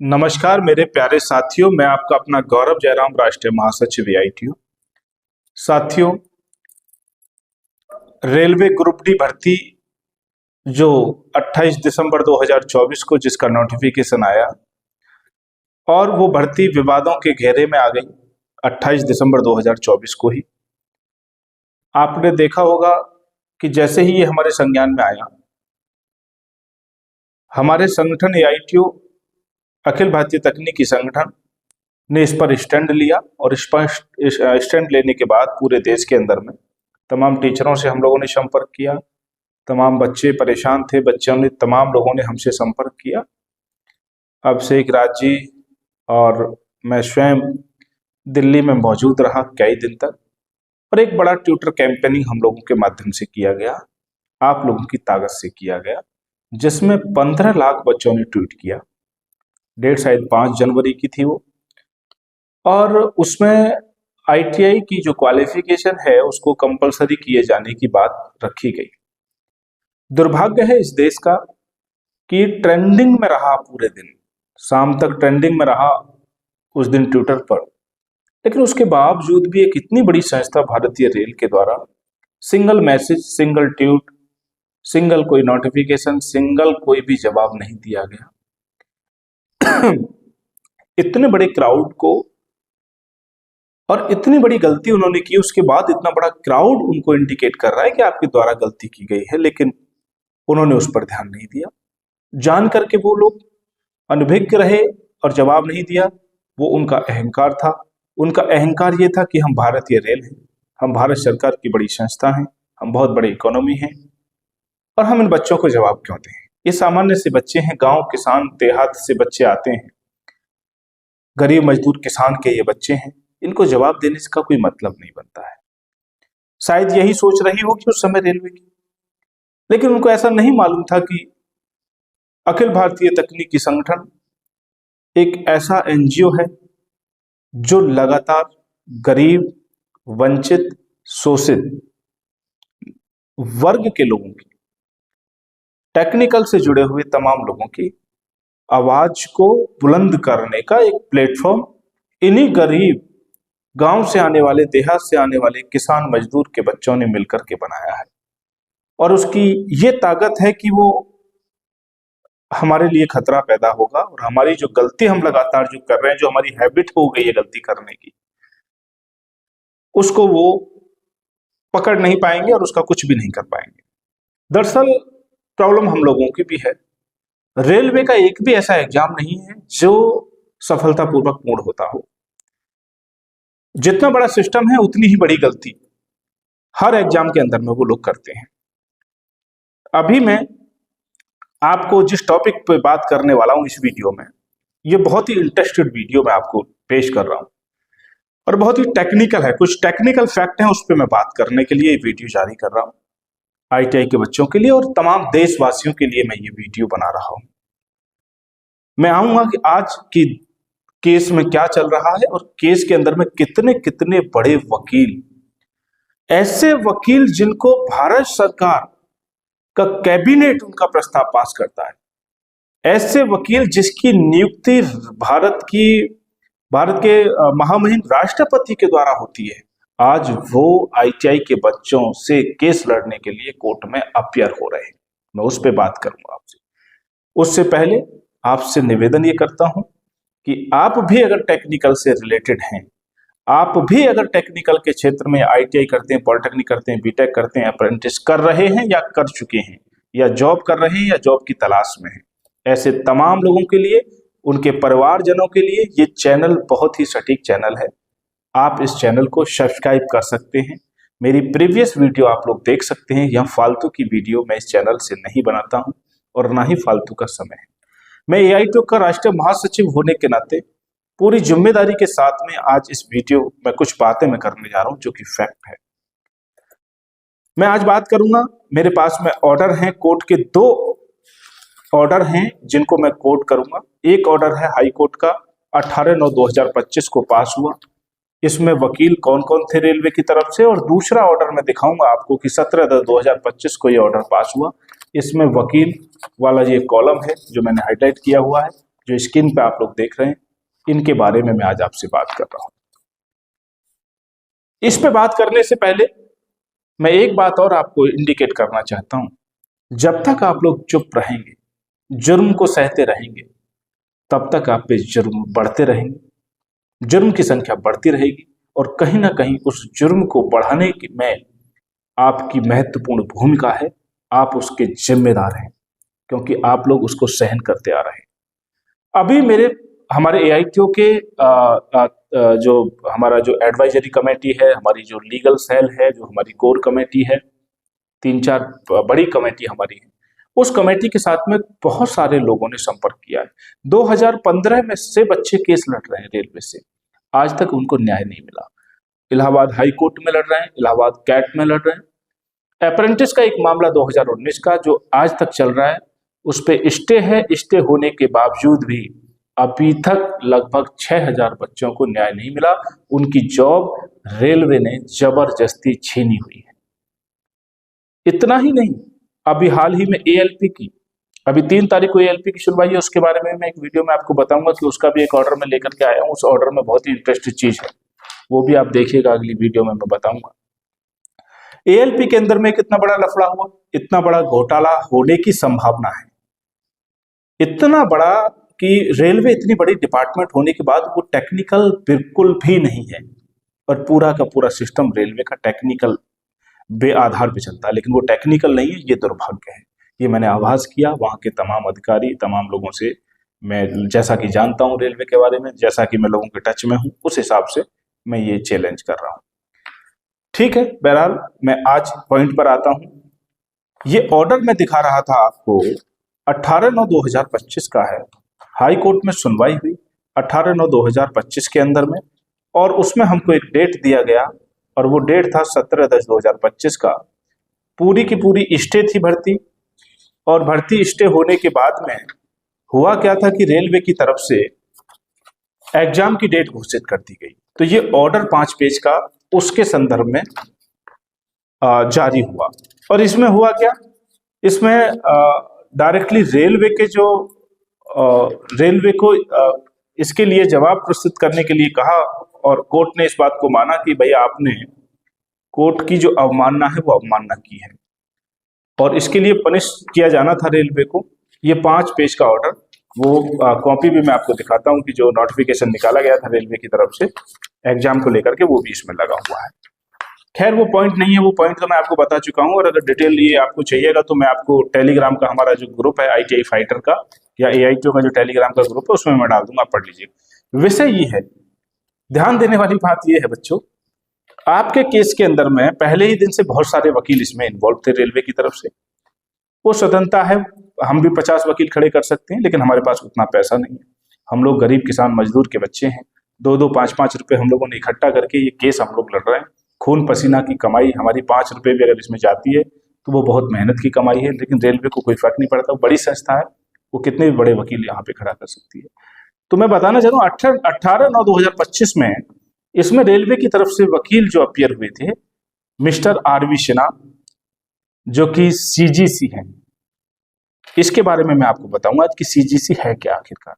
नमस्कार मेरे प्यारे साथियों, मैं आपका अपना गौरव जयराम, राष्ट्रीय महासचिव AITU। साथियों, रेलवे ग्रुप डी भर्ती जो 28 दिसंबर 2024 को जिसका नोटिफिकेशन आया और वो भर्ती विवादों के घेरे में आ गई 28 दिसंबर 2024 को ही। आपने देखा होगा कि जैसे ही ये हमारे संज्ञान में आया, हमारे संगठन AITU अखिल भारतीय तकनीकी संगठन ने इस पर स्टैंड लिया और स्टैंड लेने के बाद पूरे देश के अंदर में तमाम टीचरों से हम लोगों ने संपर्क किया। तमाम बच्चे परेशान थे, बच्चों ने, तमाम लोगों ने हमसे संपर्क किया। अभिषेक राज जी और मैं स्वयं दिल्ली में मौजूद रहा कई दिन तक और एक बड़ा ट्विटर कैंपेनिंग हम लोगों के माध्यम से किया गया, आप लोगों की ताकत से किया गया, जिसमें 15 लाख बच्चों ने ट्वीट किया। डेट शायद 5 जनवरी की थी वो, और उसमें ITI की जो क्वालिफिकेशन है उसको कंपलसरी किए जाने की बात रखी गई। दुर्भाग्य है इस देश का कि ट्रेंडिंग में रहा, पूरे दिन शाम तक ट्रेंडिंग में रहा उस दिन ट्विटर पर, लेकिन उसके बावजूद भी एक इतनी बड़ी संस्था भारतीय रेल के द्वारा single message, single tweet, single कोई नोटिफिकेशन, सिंगल कोई भी जवाब नहीं दिया गया। इतने बड़े क्राउड को, और इतनी बड़ी गलती उन्होंने की, उसके बाद इतना बड़ा क्राउड उनको इंडिकेट कर रहा है कि आपके द्वारा गलती की गई है, लेकिन उन्होंने उस पर ध्यान नहीं दिया। जान करके वो लोग अनभिज्ञ रहे और जवाब नहीं दिया। वो उनका अहंकार था। उनका अहंकार ये था कि हम भारतीय रेल हैं, हम भारत सरकार की बड़ी संस्था हैं, हम बहुत बड़ी इकोनॉमी हैं और हम इन बच्चों को जवाब क्यों दें। ये सामान्य से बच्चे हैं, गांव, किसान, देहात से बच्चे आते हैं, गरीब मजदूर किसान के ये बच्चे हैं, इनको जवाब देने का कोई मतलब नहीं बनता है। शायद यही सोच रही होगी उस समय रेलवे की, लेकिन उनको ऐसा नहीं मालूम था कि अखिल भारतीय तकनीकी संगठन एक ऐसा NGO है जो लगातार गरीब, वंचित, शोषित वर्ग के लोगों की, टेक्निकल से जुड़े हुए तमाम लोगों की आवाज को बुलंद करने का एक प्लेटफॉर्म इन्हीं गरीब, गांव से आने वाले, देहात से आने वाले किसान मजदूर के बच्चों ने मिलकर के बनाया है। और उसकी ये ताकत है कि वो हमारे लिए खतरा पैदा होगा और हमारी जो गलती हम लगातार जो कर रहे हैं, जो हमारी हैबिट हो गई है गलती करने की, उसको वो पकड़ नहीं पाएंगे और उसका कुछ भी नहीं कर पाएंगे। दरअसल प्रॉब्लम हम लोगों की भी है। रेलवे का एक भी ऐसा एग्जाम नहीं है जो सफलतापूर्वक पूर्ण होता हो। जितना बड़ा सिस्टम है उतनी ही बड़ी गलती हर एग्जाम के अंदर में वो लोग करते हैं। अभी मैं आपको जिस टॉपिक पे बात करने वाला हूं इस वीडियो में, ये बहुत ही इंटरेस्टेड वीडियो मैं आपको पेश कर रहा हूं और बहुत ही टेक्निकल है। कुछ टेक्निकल फैक्ट हैं, उस पर मैं बात करने के लिए ये वीडियो जारी कर रहा हूं। ITI के बच्चों के लिए और तमाम देशवासियों के लिए मैं ये वीडियो बना रहा हूं। मैं आऊंगा कि आज की केस में क्या चल रहा है और केस के अंदर में कितने कितने बड़े वकील, ऐसे वकील जिनको भारत सरकार का कैबिनेट उनका प्रस्ताव पास करता है, ऐसे वकील जिसकी नियुक्ति भारत के महामहिम राष्ट्रपति के द्वारा होती है, आज वो ITI के बच्चों से केस लड़ने के लिए कोर्ट में अपीयर हो रहे हैं। मैं उस पर बात करूंगा आपसे। उससे पहले आपसे निवेदन ये करता हूं कि आप भी अगर टेक्निकल से रिलेटेड हैं, आप भी अगर टेक्निकल के क्षेत्र में ITI करते हैं, पॉलिटेक्निक करते हैं, BTech करते हैं, अप्रेंटिस कर रहे हैं या कर चुके हैं, या जॉब कर रहे हैं या जॉब की तलाश में हैं, ऐसे तमाम लोगों के लिए, उनके परिवारजनों के लिए ये चैनल बहुत ही सटीक चैनल है। आप इस चैनल को सब्सक्राइब कर सकते हैं। मेरी प्रीवियस वीडियो आप लोग देख सकते हैं। यह फालतू की वीडियो मैं इस चैनल से नहीं बनाता हूं और ना ही फालतू का समय है। मैं AITU का राष्ट्रीय महासचिव होने के नाते पूरी जिम्मेदारी के साथ में आज इस वीडियो में कुछ बातें मैं करने जा रहा हूं जो कि फैक्ट है। मैं आज बात करूंगा, मेरे पास में ऑर्डर हैं, कोर्ट के 2 ऑर्डर हैं जिनको मैं कोट करूंगा। एक ऑर्डर है हाई कोर्ट का 18/9/2025 को पास हुआ, इसमें वकील कौन कौन थे रेलवे की तरफ से, और दूसरा ऑर्डर मैं दिखाऊंगा आपको कि 17/10/2025 को ये ऑर्डर पास हुआ। इसमें वकील वाला ये कॉलम है जो मैंने हाईलाइट किया हुआ है, जो स्क्रीन पे आप लोग देख रहे हैं, इनके बारे में मैं आज आपसे बात कर रहा हूं। इस पे बात करने से पहले मैं एक बात और आपको इंडिकेट करना चाहता हूं। जब तक आप लोग चुप रहेंगे, जुर्म को सहते रहेंगे, तब तक आप पे जुर्म बढ़ते रहेंगे, जुर्म की संख्या बढ़ती रहेगी और कहीं ना कहीं उस जुर्म को बढ़ाने में आपकी महत्वपूर्ण भूमिका है। आप उसके जिम्मेदार हैं क्योंकि आप लोग उसको सहन करते आ रहे हैं। अभी हमारे AITO के जो हमारा जो एडवाइजरी कमेटी है, हमारी जो लीगल सेल है, जो हमारी कोर कमेटी है, 3-4 बड़ी कमेटी हमारी है, उस कमेटी के साथ में बहुत सारे लोगों ने संपर्क किया है। 2015 में से बच्चे केस लड़ रहे हैं रेलवे से, आज तक उनको न्याय नहीं मिला। इलाहाबाद हाई कोर्ट में लड़ रहे हैं, इलाहाबाद कैट में लड़ रहे हैं। अप्रेंटिस का एक मामला 2019 का जो आज तक चल रहा है, उस पे स्टे है। स्टे होने के बावजूद भी अभी तक लगभग 6000 बच्चों को न्याय नहीं मिला। उनकी जॉब रेलवे ने जबरदस्ती छीनी हुई है। इतना ही नहीं, अभी हाल ही में ALP की, अभी 3 तारीख को ALP की सुनवाई है, उसके बारे में मैं एक वीडियो में आपको बताऊंगा कि उसका भी एक ऑर्डर में लेकर के आया हूं। उस ऑर्डर में बहुत ही इंटरेस्टिंग चीज है, वो भी आप देखिएगा, अगली वीडियो में मैं बताऊंगा। ALP के अंदर में कितना बड़ा लफड़ा हुआ, इतना बड़ा घोटाला होने की संभावना है, इतना बड़ा कि रेलवे इतनी बड़ी डिपार्टमेंट होने के बाद वो टेक्निकल बिल्कुल भी नहीं है और पूरा का पूरा सिस्टम रेलवे का टेक्निकल बेआधार पे चलता है, लेकिन वो टेक्निकल नहीं है। ये दुर्भाग्य है। ये मैंने आभास किया वहां के तमाम अधिकारी, तमाम लोगों से, मैं जैसा कि जानता हूं रेलवे के बारे में, जैसा कि मैं लोगों के टच में हूं, उस हिसाब से मैं ये चैलेंज कर रहा हूं। ठीक है, बहरहाल मैं आज पॉइंट पर आता हूं। ये ऑर्डर मैं दिखा रहा था आपको, 18/9/2025 का है। हाई कोर्ट में सुनवाई हुई 18/9/2025 के अंदर में, और उसमें हमको एक डेट दिया गया और वो डेट था 17/10/2025 का। पूरी की पूरी स्टे थी भर्ती, और भर्ती स्टे होने के बाद में हुआ क्या था कि रेलवे की तरफ से एग्जाम की डेट घोषित कर दी गई। तो ये ऑर्डर 5 पेज का उसके संदर्भ में जारी हुआ। और इसमें हुआ क्या, इसमें डायरेक्टली रेलवे के जो रेलवे को इसके लिए जवाब प्रस्तुत करने के लिए कहा, और कोर्ट ने इस बात को माना कि भाई आपने कोर्ट की जो अवमानना है वो अवमानना की है और इसके लिए पनिश किया जाना था रेलवे को। ये 5 पेज का ऑर्डर, वो कॉपी भी मैं आपको दिखाता हूं कि जो नोटिफिकेशन निकाला गया था रेलवे की तरफ से एग्जाम को लेकर के, वो भी इसमें लगा हुआ है। खैर वो पॉइंट नहीं है, वो पॉइंट तो मैं आपको बता चुका हूं, और अगर डिटेल ये आपको चाहिएगा तो मैं आपको टेलीग्राम का हमारा जो ग्रुप है ITI फाइटर का या AITO का जो टेलीग्राम का ग्रुप है उसमें मैं डाल दूंगा, आप पढ़ लीजिए। विषय ये है, ध्यान देने वाली बात ये है बच्चों, आपके केस के अंदर में पहले ही दिन से बहुत सारे वकील इसमें इन्वॉल्व थे रेलवे की तरफ से। वो स्वतंत्रता है, हम भी 50 वकील खड़े कर सकते हैं, लेकिन हमारे पास उतना पैसा नहीं है। हम लोग गरीब किसान मजदूर के बच्चे हैं, 2-2, 5-5 रुपए हम लोगों ने इकट्ठा करके ये केस हम लोग लड़ रहे हैं। खून पसीना की कमाई हमारी, 5 रुपए भी अगर इसमें जाती है तो वो बहुत मेहनत की कमाई है, लेकिन रेलवे को कोई फर्क नहीं पड़ता। बड़ी संस्था है, वो कितने भी बड़े वकील यहाँ पे खड़ा कर सकती है। तो मैं बताना चाहता हूँ 18/9/2025 में इसमें रेलवे की तरफ से वकील जो अपीयर हुए थे, मिस्टर RV सिन्हा, जो कि CGC है। इसके बारे में मैं आपको बताऊंगा कि CGC है क्या आखिरकार।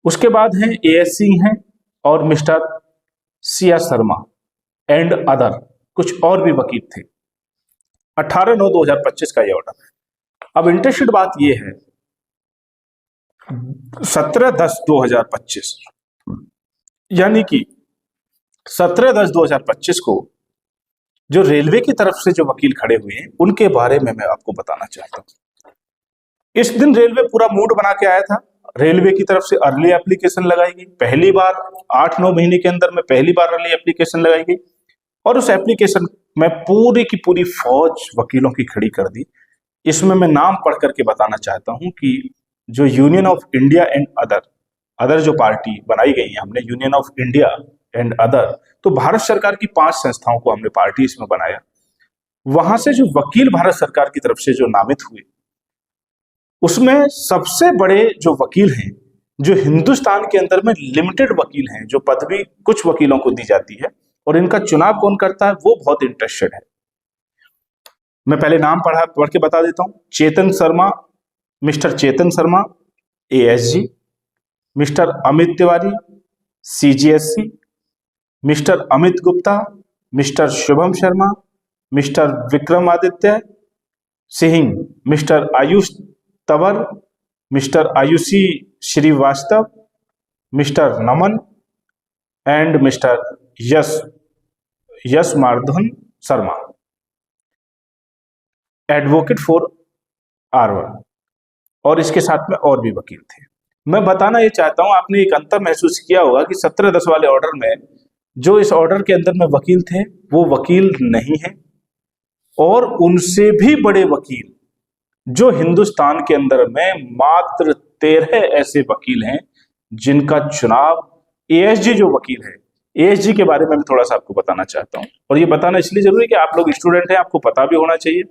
उसके बाद हैं ASC हैं और mister CR Sharma and other, कुछ और भी वकील थे। 18/9/2025 का ये ऑर्डर है। अब इंटरेस्टेड बात ये है, 17/10/2025 यानी कि 17/10/2025 को जो रेलवे की तरफ से जो वकील खड़े हुए हैं उनके बारे में मैं आपको बताना चाहता हूं। इस दिन रेलवे पूरा मूड बना के आया था। रेलवे की तरफ से अर्ली एप्लीकेशन लगाई गई, पहली बार 8-9 महीने के अंदर में पहली बार अर्ली एप्लीकेशन लगाई गई, और उस एप्लीकेशन में पूरी की पूरी फौज वकीलों की खड़ी कर दी। इसमें मैं नाम पढ़ करके बताना चाहता हूं कि जो union of India and other जो पार्टी बनाई गई है, हमने union of India and other, तो भारत सरकार की 5 संस्थाओं को हमने पार्टी इसमें बनाया। वहां से जो वकील भारत सरकार की तरफ से जो नामित हुए, उसमें सबसे बड़े जो वकील हैं, जो हिंदुस्तान के अंदर में लिमिटेड वकील हैं, जो पदवी कुछ वकीलों को दी जाती है और इनका चुनाव कौन करता है वो बहुत इंटरेस्टेड है। मैं पहले नाम पढ़ के बता देता हूं। Chetan Sharma, mister Chetan Sharma ASG, mister Amit Tiwari CGSC, mister Amit Gupta, mister Shubham Sharma, mister Vikramaditya Singh, mister Ayush Tanwar, mister Ayushi Srivastava, mister Naman and mister Yash Mardhan Sharma, advocate for R1। और इसके साथ में और भी वकील थे। मैं बताना ये चाहता हूं, आपने एक अंतर महसूस किया होगा कि 17-10 वाले ऑर्डर में जो इस ऑर्डर के अंदर में वकील थे वो वकील नहीं है, और उनसे भी बड़े वकील जो हिंदुस्तान के अंदर में मात्र 13 ऐसे वकील हैं जिनका चुनाव ASG जो वकील है, ASG के बारे में भी थोड़ा सा आपको बताना चाहता हूं। और ये बताना इसलिए जरूरी है कि आप लोग स्टूडेंट हैं, आपको पता भी होना चाहिए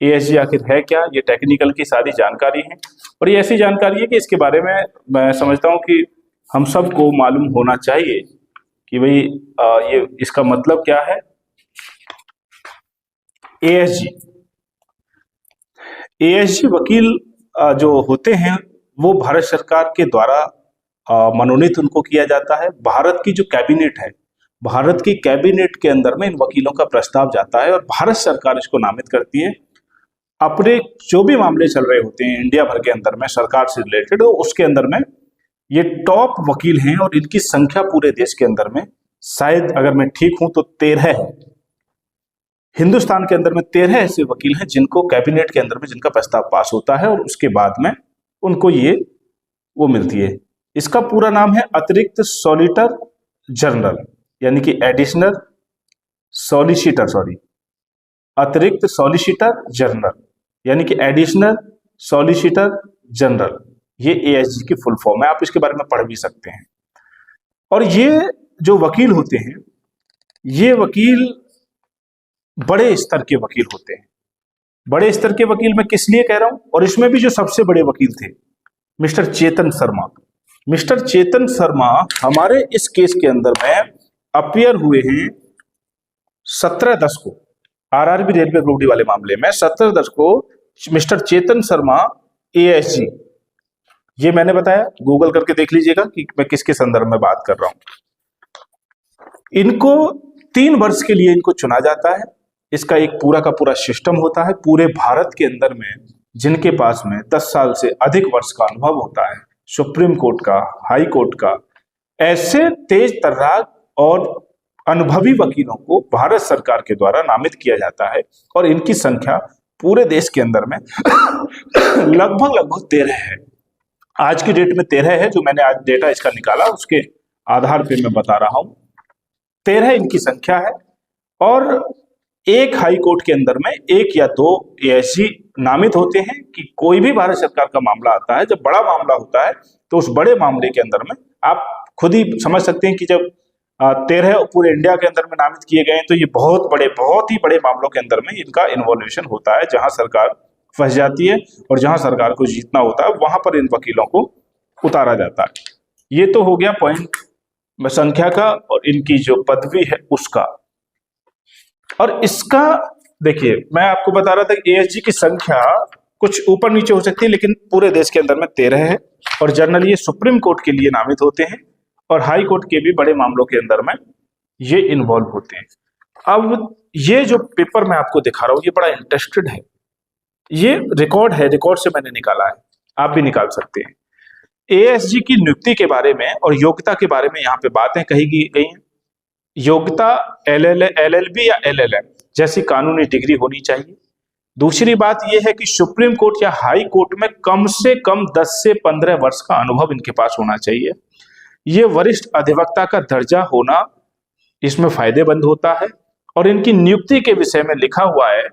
ASG आखिर है क्या। ये टेक्निकल की सारी जानकारी है, और ये ऐसी जानकारी है कि इसके बारे में मैं समझता हूं कि हम सबको मालूम होना चाहिए कि भाई ये इसका मतलब क्या है। ASG वकील जो होते हैं वो भारत सरकार के द्वारा मनोनीत उनको किया जाता है। भारत की जो कैबिनेट है, भारत की कैबिनेट के अंदर में इन वकीलों का प्रस्ताव जाता है और भारत सरकार इसको नामित करती है। अपने जो भी मामले चल रहे होते हैं इंडिया भर के अंदर में सरकार से रिलेटेड, तो उसके अंदर में ये टॉप वकील हैं, और इनकी संख्या पूरे देश के अंदर में शायद, अगर मैं ठीक हूं तो 13 है। हिंदुस्तान के अंदर में 13 ऐसे वकील हैं जिनको कैबिनेट के अंदर में जिनका प्रस्ताव पास होता है, और उसके बाद में उनको ये वो मिलती है। इसका पूरा नाम है अतिरिक्त सॉलिसिटर जनरल, यानी कि एडिशनल सॉलिसिटर, अतिरिक्त सॉलिसिटर जनरल यानी कि एडिशनल सॉलिसिटर जनरल। ये ASG की फुल फॉर्म है, आप इसके बारे में पढ़ भी सकते हैं। और ये जो वकील होते हैं, ये वकील बड़े स्तर के वकील होते हैं। बड़े स्तर के वकील मैं किस लिए कह रहा हूं, और इसमें भी जो सबसे बड़े वकील थे मिस्टर चेतन शर्मा। मिस्टर चेतन शर्मा हमारे इस केस के अंदर में अपीयर हुए हैं 17/10 को, RRB रेलवे ग्रुप डी वाले मामले में 17/10 को मिस्टर चेतन शर्मा ASG, ये मैंने बताया, गूगल करके देख लीजिएगा कि मैं किसके संदर्भ में बात कर रहा हूं। इनको 3 वर्ष के लिए इनको चुना जाता है। इसका एक पूरा का पूरा सिस्टम होता है। पूरे भारत के अंदर में जिनके पास में 10 साल से अधिक वर्ष का अनुभव होता है, सुप्रीम कोर्ट का, हाई कोर्ट का, ऐसे तेज तर्रार और अनुभवी वकीलों को भारत सरकार के द्वारा नामित किया जाता है, और इनकी संख्या पूरे देश के अंदर में लगभग 13 है। आज की डेट में 13 है, जो मैंने आज डेटा इसका निकाला उसके आधार पे मैं बता रहा हूं। 13 इनकी संख्या है, और एक हाई कोर्ट के अंदर में 1 या 2 ASG नामित होते हैं कि कोई भी भारत सरकार का मामला आता है, जब बड़ा मामला होता है तो उस बड़े मामले के अंदर में आप खुद ही समझ सकते हैं कि जब 13 पूरे इंडिया के अंदर में नामित किए गए तो ये बहुत ही बड़े मामलों के अंदर में इनका इन्वॉल्यूशन होता है, जहां सरकार फंस जाती है और जहां सरकार को जीतना होता है वहां पर इन वकीलों को उतारा जाता है। ये तो हो गया पॉइंट संख्या का और इनकी जो पदवी है उसका। और इसका देखिए, मैं आपको बता रहा था कि ASG की संख्या कुछ ऊपर नीचे हो सकती है, लेकिन पूरे देश के अंदर में 13 है, और जनरली ये सुप्रीम कोर्ट के लिए नामित होते हैं और हाई कोर्ट के भी बड़े मामलों के अंदर में ये इन्वॉल्व होते हैं। अब ये जो पेपर मैं आपको दिखा रहा हूं ये बड़ा इंटरेस्टेड है, ये रिकॉर्ड है, रिकॉर्ड से मैंने निकाला है, आप भी निकाल सकते हैं। ASG की नियुक्ति के बारे में और योग्यता के बारे में यहाँ पे बातें कही गई हैं। योग्यता LLB या LLM जैसी कानूनी डिग्री होनी चाहिए। दूसरी बात यह है कि सुप्रीम कोर्ट या हाई कोर्ट में कम से कम 10 से 15 वर्ष का अनुभव इनके पास होना चाहिए। ये वरिष्ठ अधिवक्ता का दर्जा होना इसमें फायदेमंद होता है। और इनकी नियुक्ति के विषय में लिखा हुआ है,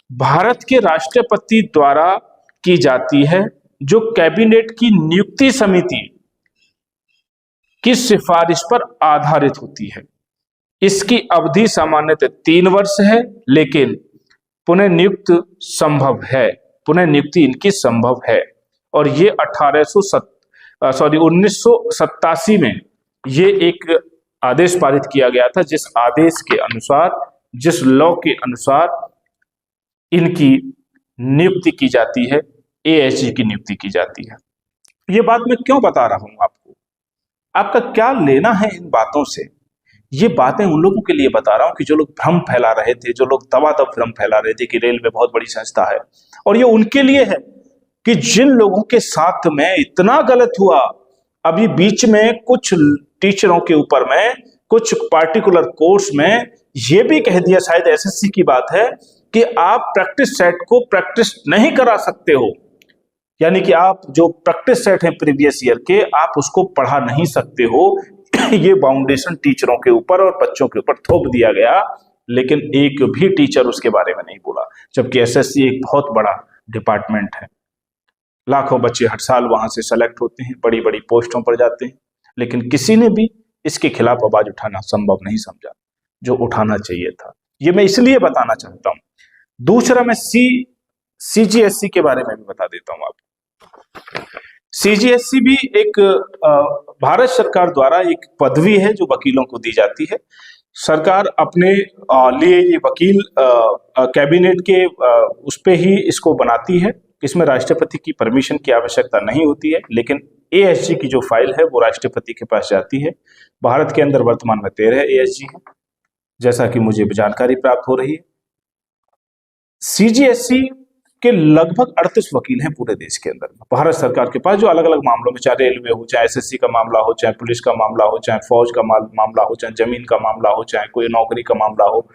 भारत के राष्ट्रपति द्वारा की जाती है, जो कैबिनेट की नियुक्ति समिति की सिफारिश पर आधारित होती है। इसकी अवधि सामान्यतः 3 वर्ष है, लेकिन पुनः नियुक्ति इनकी संभव है। और ये 1987 में ये एक आदेश पारित किया गया था, जिस आदेश के अनुसार, जिस लॉ के अनुसार इनकी नियुक्ति की जाती है, ASG की नियुक्ति की जाती है। ये बात मैं क्यों बता रहा हूं आपको, आपका क्या लेना है इन बातों से? ये बातें उन लोगों के लिए बता रहा हूं कि जो लोग भ्रम फैला रहे थे, जो लोग दबादब भ्रम फैला रहे थे कि रेलवे बहुत बड़ी संस्था है। और ये उनके लिए है कि जिन लोगों के साथ में इतना गलत हुआ, अभी बीच में कुछ टीचरों के ऊपर में, कुछ पार्टिकुलर कोर्स में ये भी कह दिया, शायद एसएससी की बात है, कि आप प्रैक्टिस सेट को प्रैक्टिस नहीं करा सकते हो। यानी कि आप जो प्रैक्टिस सेट है प्रीवियस ईयर के, आप उसको पढ़ा नहीं सकते हो। ये बाउंडेशन टीचरों के ऊपर और बच्चों के ऊपर थोप दिया गया, लेकिन एक भी टीचर उसके बारे में नहीं बोला। जबकि एसएससी एक बहुत बड़ा डिपार्टमेंट है, लाखों बच्चे हर साल वहां से सेलेक्ट होते हैं, बड़ी बड़ी पोस्टों पर जाते हैं, लेकिन किसी ने भी इसके खिलाफ आवाज उठाना संभव नहीं समझा, जो उठाना चाहिए था। ये मैं इसलिए बताना चाहता हूं। दूसरा, मैं सीजीएससी के बारे में भी बता देता हूं आपको। सीजीएससी भी एक भारत सरकार द्वारा एक पदवी है जो वकीलों को दी जाती है। सरकार अपने लिए ये वकील कैबिनेट के उस पे ही इसको बनाती है। इसमें राष्ट्रपति की परमिशन की आवश्यकता नहीं होती है, लेकिन एएसजी की जो फाइल है वो राष्ट्रपति के पास जाती है। भारत के अंदर वर्तमान में 13 एएसजी है, जैसा कि मुझे जानकारी प्राप्त हो रही है। सीजीएससी के लगभग 38 वकील हैं पूरे देश के अंदर भारत सरकार के पास, जो अलग अलग मामलों में, चाहे रेलवे हो, चाहे एसएससी का मामला हो, चाहे पुलिस का मामला हो, चाहे फौज का मामला हो, चाहे जमीन का मामला हो, चाहे कोई नौकरी का मामला हो,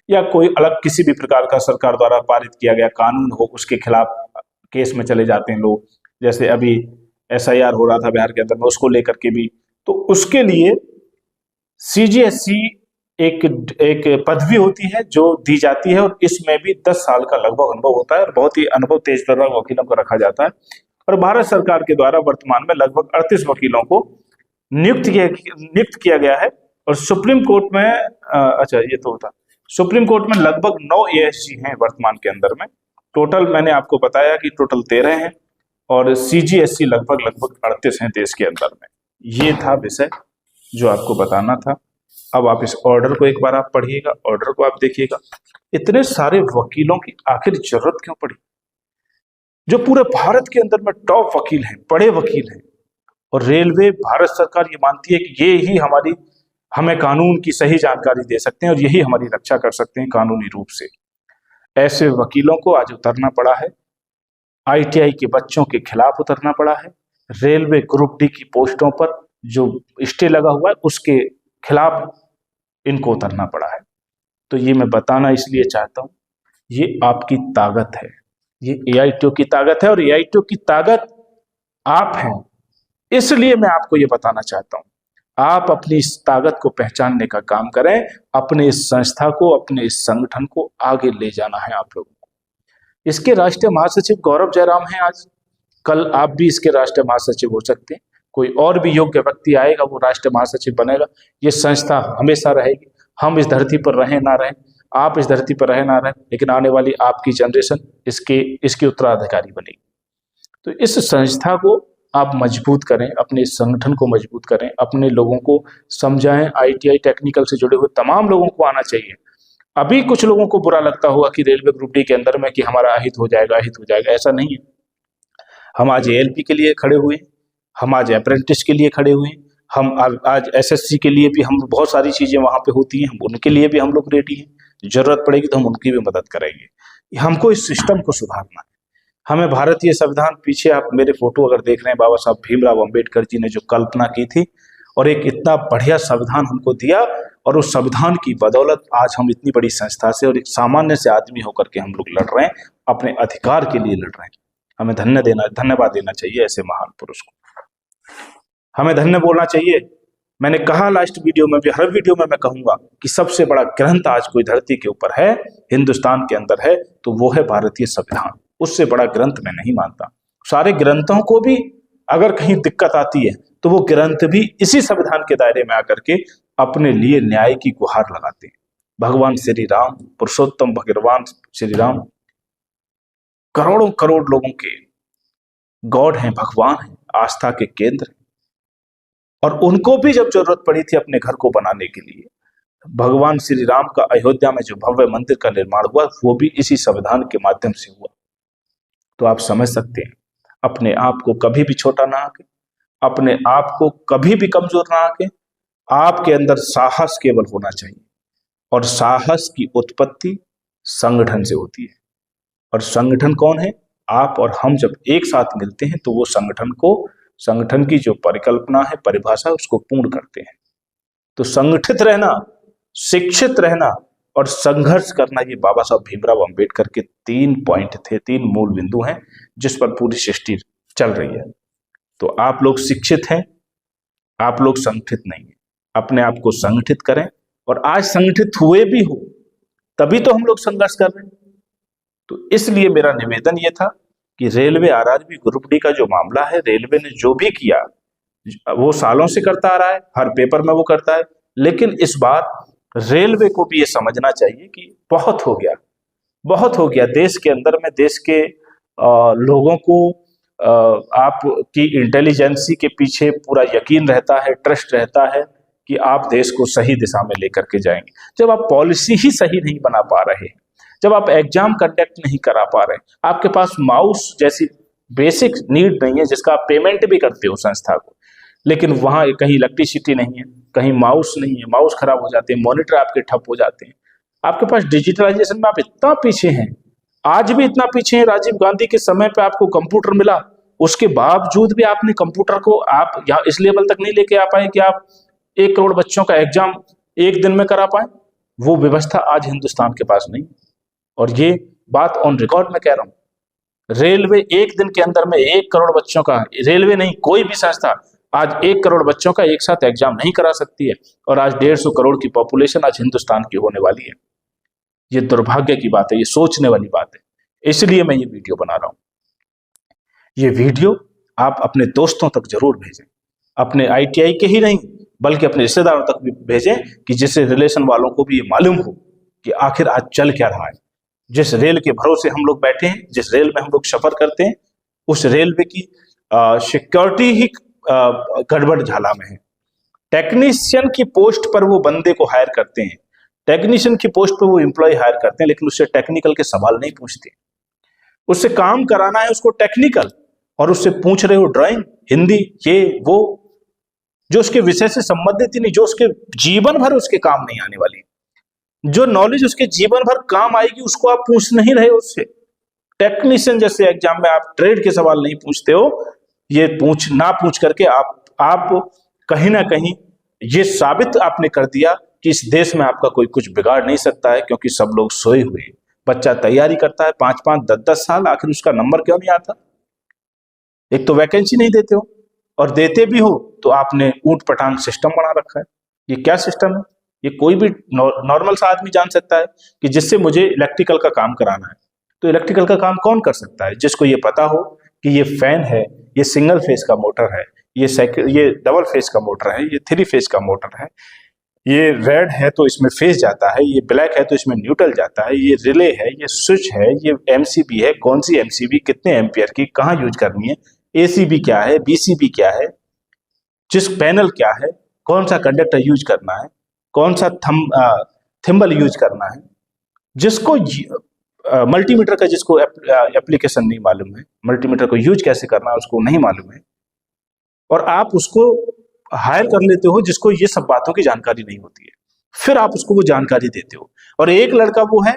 या कोई अलग किसी भी प्रकार का सरकार द्वारा पारित किया गया कानून हो, उसके खिलाफ केस में चले जाते हैं लोग। जैसे अभी एसआईआर हो रहा था बिहार के अंदर में, उसको लेकर के भी, तो उसके लिए सीजीएससी एक पदवी होती है जो दी जाती है, और इसमें भी 10 साल का लगभग अनुभव होता है, और बहुत ही अनुभव तेज तर्रार वकीलों को रखा जाता है। और भारत सरकार के द्वारा वर्तमान में लगभग 38 वकीलों को नियुक्त किया गया है। और सुप्रीम कोर्ट में ये तो होता, सुप्रीम कोर्ट में लगभग 9 एएसजी हैं वर्तमान के अंदर में। टोटल मैंने आपको बताया कि टोटल 13 हैं, और सीजीएससी लगभग 38 हैं देश के अंदर में। ये था विषय जो आपको बताना था। अब आप इस ऑर्डर को एक बार आप पढ़िएगा, ऑर्डर को आप देखिएगा। इतने सारे वकीलों की आखिर जरूरत क्यों पड़ी, जो पूरे भारत के अंदर में टॉप वकील हैं, बड़े वकील हैं, और रेलवे, भारत सरकार ये मानती है कि ये ही हमें कानून की सही जानकारी दे सकते हैं और यही हमारी रक्षा कर सकते हैं कानूनी रूप से। ऐसे वकीलों को आज उतरना पड़ा है, आईटीआई के बच्चों के खिलाफ उतरना पड़ा है, रेलवे ग्रुप डी की पोस्टों पर जो स्टे लगा हुआ है उसके खिलाफ इनको उतरना पड़ा है। तो ये मैं बताना इसलिए चाहता हूं, ये आपकी ताकत है, ये एआईटीओ की ताकत है, और एआईटीओ की ताकत आप हैं। इसलिए मैं आपको ये बताना चाहता हूं, आप अपनी इस ताकत को पहचानने का काम करें, अपने इस संस्था को, अपने इस संगठन को आगे ले जाना है आप लोगों को। इसके राष्ट्रीय महासचिव गौरव जयराम हैं आज, कल आप भी इसके राष्ट्रीय महासचिव हो सकते हैं। कोई और भी योग्य व्यक्ति आएगा, वो राष्ट्रीय महासचिव बनेगा। ये संस्था हमेशा रहेगी, हम इस धरती पर रहें ना रहें, आप इस धरती पर रहें ना रहें, लेकिन आने वाली आपकी जनरेशन इसके उत्तराधिकारी बनेगी। तो इस संस्था को आप मजबूत करें, अपने इस संगठन को मजबूत करें, अपने लोगों को समझाएं। आईटीआई टेक्निकल से जुड़े हुए तमाम लोगों को आना चाहिए। अभी कुछ लोगों को बुरा लगता होगा कि रेलवे ग्रुप डी के अंदर में कि हमारा अहित हो जाएगा, ऐसा नहीं है। हम आज एएलपी के लिए खड़े हुए, हम आज अप्रेंटिस के लिए खड़े हुए, हम आज एसएससी के लिए भी, हम बहुत सारी चीजें वहां पे होती हैं, हम उनके लिए भी हम लोग रेडी हैं। जरूरत पड़ेगी तो हम उनकी भी मदद करेंगे। हमको इस सिस्टम को सुधारना है। हमें भारतीय संविधान, पीछे आप मेरे फोटो अगर देख रहे हैं, बाबा साहब भीमराव अंबेडकर जी ने जो कल्पना की थी और एक इतना बढ़िया संविधान हमको दिया, और उस संविधान की बदौलत आज हम इतनी बड़ी संस्था से और एक सामान्य से आदमी होकर के हम लोग लड़ रहे हैं, अपने अधिकार के लिए लड़ रहे हैं। हमें धन्यवाद देना चाहिए ऐसे महान पुरुष को, हमें धन्य बोलना चाहिए। मैंने कहा लास्ट वीडियो में भी, हर वीडियो में मैं कहूंगा कि सबसे बड़ा ग्रंथ आज कोई धरती के ऊपर है, हिंदुस्तान के अंदर है, तो वो है भारतीय संविधान। उससे बड़ा ग्रंथ मैं नहीं मानता। सारे ग्रंथों को भी अगर कहीं दिक्कत आती है तो वो ग्रंथ भी इसी संविधान के दायरे में आकर के अपने लिए न्याय की गुहार लगाते हैं। भगवान श्री राम, पुरुषोत्तम भगवान श्री राम करोड़ों करोड़ लोगों के गॉड हैं, भगवान हैं, आस्था के केंद्र हैं, और उनको भी जब जरूरत पड़ी थी अपने घर को बनाने के लिए, भगवान श्री राम का अयोध्या में जो भव्य मंदिर का निर्माण हुआ वो भी इसी संविधान के माध्यम से हुआ। तो आप समझ सकते हैं, अपने आप को कभी भी छोटा ना आके, अपने आप को कभी भी कमजोर ना आके, आपके अंदर साहस केवल होना चाहिए, और साहस की उत्पत्ति संगठन से होती है। और संगठन कौन है? आप और हम जब एक साथ मिलते हैं तो वो संगठन की जो परिकल्पना है, परिभाषा, उसको पूर्ण करते हैं। तो संगठित रहना, शिक्षित रहना और संघर्ष करना, ये बाबा साहब भीमराव अंबेडकर के 3 पॉइंट थे, 3 मूल बिंदु हैं जिस पर पूरी सृष्टि चल रही है। तो आप लोग शिक्षित हैं, आप लोग संगठित नहीं है। अपने आप को संगठित करें, और आज संगठित हुए भी हो तभी तो हम लोग संघर्ष कर रहे हैं। तो इसलिए मेरा निवेदन ये था कि रेलवे आरआरबी ग्रुप डी का जो मामला है, रेलवे ने जो भी किया वो सालों से करता आ रहा है, हर पेपर में वो करता है, लेकिन इस बार रेलवे को भी ये समझना चाहिए कि बहुत हो गया, बहुत हो गया। देश के अंदर में देश के लोगों को आपकी इंटेलिजेंसी के पीछे पूरा यकीन रहता है, ट्रस्ट रहता है कि आप देश को सही दिशा में लेकर के जाएंगे। जब आप पॉलिसी ही सही नहीं बना पा रहे, जब आप एग्जाम कंडक्ट नहीं करा पा रहे, आपके पास माउस जैसी बेसिक नीड नहीं है जिसका आप पेमेंट भी करते हो संस्था को, लेकिन वहां कहीं इलेक्ट्रिसिटी नहीं है, कहीं माउस नहीं है, माउस खराब हो जाते हैं, मॉनिटर आपके ठप हो जाते हैं, आपके पास डिजिटलाइजेशन में आप इतना पीछे हैं, आज भी इतना पीछे हैं। राजीव गांधी के समय पे आपको कंप्यूटर मिला, उसके बावजूद भी आपने कंप्यूटर को आप यहाँ इस लेवल तक नहीं लेके आ पाए कि आप 1 करोड़ बच्चों का एग्जाम एक दिन में करा पाए। वो व्यवस्था आज हिंदुस्तान के पास नहीं, और ये बात ऑन रिकॉर्ड में कह रहा हूं। रेलवे एक दिन के अंदर में 1 करोड़ बच्चों का, रेलवे नहीं कोई भी संस्था आज 1 करोड़ बच्चों का एक साथ एग्जाम नहीं करा सकती है, और आज 150 करोड़ की पॉपुलेशन आज हिंदुस्तान की होने वाली है। ये दुर्भाग्य की बात है, ये सोचने वाली बात है। इसलिए मैं ये वीडियो बना रहा हूं। ये वीडियो आप अपने दोस्तों तक जरूर भेजें, अपने आईटीआई के ही नहीं बल्कि अपने रिश्तेदारों तक भी भेजें, कि जिससे रिलेशन वालों को भी ये मालूम हो कि आखिर आज चल क्या रहा है। जिस रेल के भरोसे हम लोग बैठे हैं, जिस रेल में हम लोग सफर करते हैं, उस रेलवे की सिक्योरिटी ही गड़बड़ झाला में है। टेक्नीशियन की पोस्ट पर वो बंदे को हायर करते हैं, टेक्नीशियन की पोस्ट पर वो एम्प्लॉय हायर करते हैं, लेकिन उससे टेक्निकल के सवाल नहीं पूछते। उससे काम कराना है उसको टेक्निकल, और उससे पूछ रहे हो ड्राइंग, हिंदी, ये वो, जो उसके विषय से संबंधित ही नहीं, जो उसके जीवन भर उसके काम नहीं आने वाली, जो नॉलेज उसके जीवन भर काम आएगी, उसको आप पूछ नहीं रहे हो उससे। टेक्नीशियन जैसे एग्जाम में आप ट्रेड के सवाल नहीं पूछते हो, ये पूछ करके आप कहीं ना कहीं ये साबित आपने कर दिया कि इस देश में आपका कोई कुछ बिगाड़ नहीं सकता है, क्योंकि सब लोग सोए हुए हैं। बच्चा तैयारी करता है 5-5, 10-10 साल, आखिर उसका नंबर क्यों नहीं आता? एक तो वैकेंसी नहीं देते हो, और देते भी हो तो आपने ऊंट पटांग सिस्टम बना रखा है। ये क्या सिस्टम है? ये कोई भी नॉर्मल सा आदमी जान सकता है कि जिससे मुझे इलेक्ट्रिकल का काम कराना है, तो इलेक्ट्रिकल का काम कौन कर सकता है? जिसको ये पता हो कि ये फैन है, ये सिंगल फेज का मोटर है, ये डबल फेज का मोटर है, ये 3 फेज का मोटर है, ये रेड है तो इसमें फेज जाता है, ये ब्लैक है तो इसमें न्यूट्रल जाता है, ये रिले है, ये स्विच है, ये एमसीबी है, कौन सी एमसीबी, कितने एम्पियर की, कहाँ यूज करनी है, एसीबी क्या है, बीसीबी क्या है, जिस पैनल क्या है, कौन सा कंडक्टर यूज करना है, कौन सा थिम्बल यूज करना है। जिसको मल्टीमीटर का जिसको एप्लीकेशन नहीं मालूम है, मल्टीमीटर को यूज कैसे करना है उसको नहीं मालूम है, और आप उसको हायर कर लेते हो जिसको ये सब बातों की जानकारी नहीं होती है, फिर आप उसको वो जानकारी देते हो। और एक लड़का वो है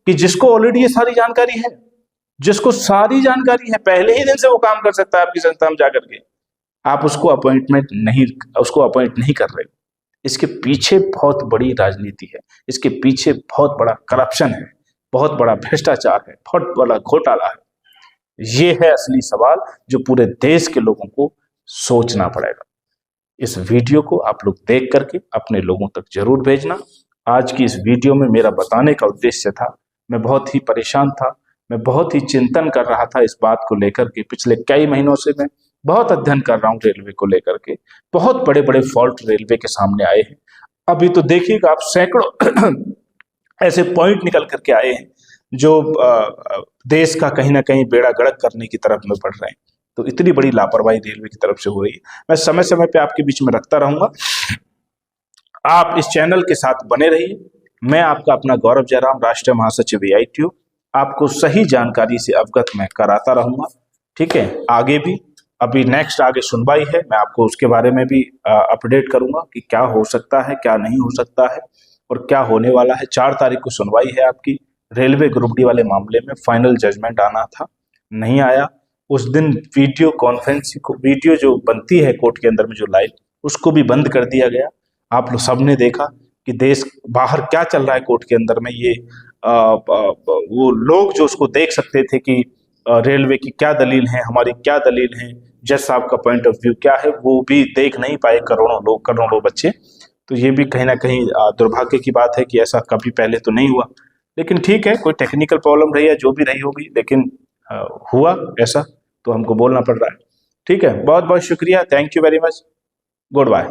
कि जिसको ऑलरेडी ये सारी जानकारी है, जिसको सारी जानकारी है, पहले ही दिन से वो काम कर सकता है आपकी संस्था में जाकर के, आप उसको अपॉइंट नहीं कर रहे। इसके पीछे बहुत बड़ी राजनीति है, इसके पीछे बहुत बड़ा करप्शन है, बहुत बड़ा भ्रष्टाचार है, बहुत बड़ा घोटाला है। ये है असली सवाल जो पूरे देश के लोगों को सोचना पड़ेगा। इस वीडियो को आप लोग देख करके अपने लोगों तक जरूर भेजना। आज की इस वीडियो में मेरा बताने का उद्देश्य था, मैं बहुत ही परेशान था, मैं बहुत ही चिंतन कर रहा था इस बात को लेकर के। पिछले कई महीनों से मैं बहुत अध्ययन कर रहा हूँ रेलवे को लेकर के। बहुत बड़े बड़े फॉल्ट रेलवे के सामने आए हैं। अभी तो देखिएगा आप, सैकड़ों ऐसे पॉइंट निकल करके आए हैं जो देश का कहीं ना कहीं बेड़ा गर्क करने की तरफ में बढ़ रहे हैं। तो इतनी बड़ी लापरवाही रेलवे की तरफ से हो रही है। मैं समय समय पे आपके बीच में रखता रहूंगा। आप इस चैनल के साथ बने रहिए। मैं आपका अपना गौरव जयराम, राष्ट्रीय महासचिव AITU, आपको सही जानकारी से अवगत मैं कराता रहूंगा। ठीक है, आगे भी अभी नेक्स्ट आगे सुनवाई है, मैं आपको उसके बारे में भी अपडेट करूंगा कि क्या हो सकता है, क्या नहीं हो सकता है और क्या होने वाला है। 4 तारीख को सुनवाई है आपकी रेलवे ग्रुप डी वाले मामले में। फाइनल जजमेंट आना था, नहीं आया। उस दिन वीडियो कॉन्फ्रेंसिंग को, वीडियो जो बनती है कोर्ट के अंदर में जो लाइव, उसको भी बंद कर दिया गया। आप लोग सबने देखा कि देश बाहर क्या चल रहा है कोर्ट के अंदर में। ये वो लोग जो उसको देख सकते थे कि रेलवे की क्या दलील है, हमारी क्या दलील है, जज साहब का पॉइंट ऑफ व्यू क्या है, वो भी देख नहीं पाए करोड़ों बच्चे। तो ये भी कहीं ना कहीं दुर्भाग्य की बात है कि ऐसा कभी पहले तो नहीं हुआ। लेकिन ठीक है, कोई टेक्निकल प्रॉब्लम रही है, जो भी रही होगी, लेकिन हुआ ऐसा तो हमको बोलना पड़ रहा है। ठीक है, बहुत बहुत शुक्रिया, thank you very much, good bye.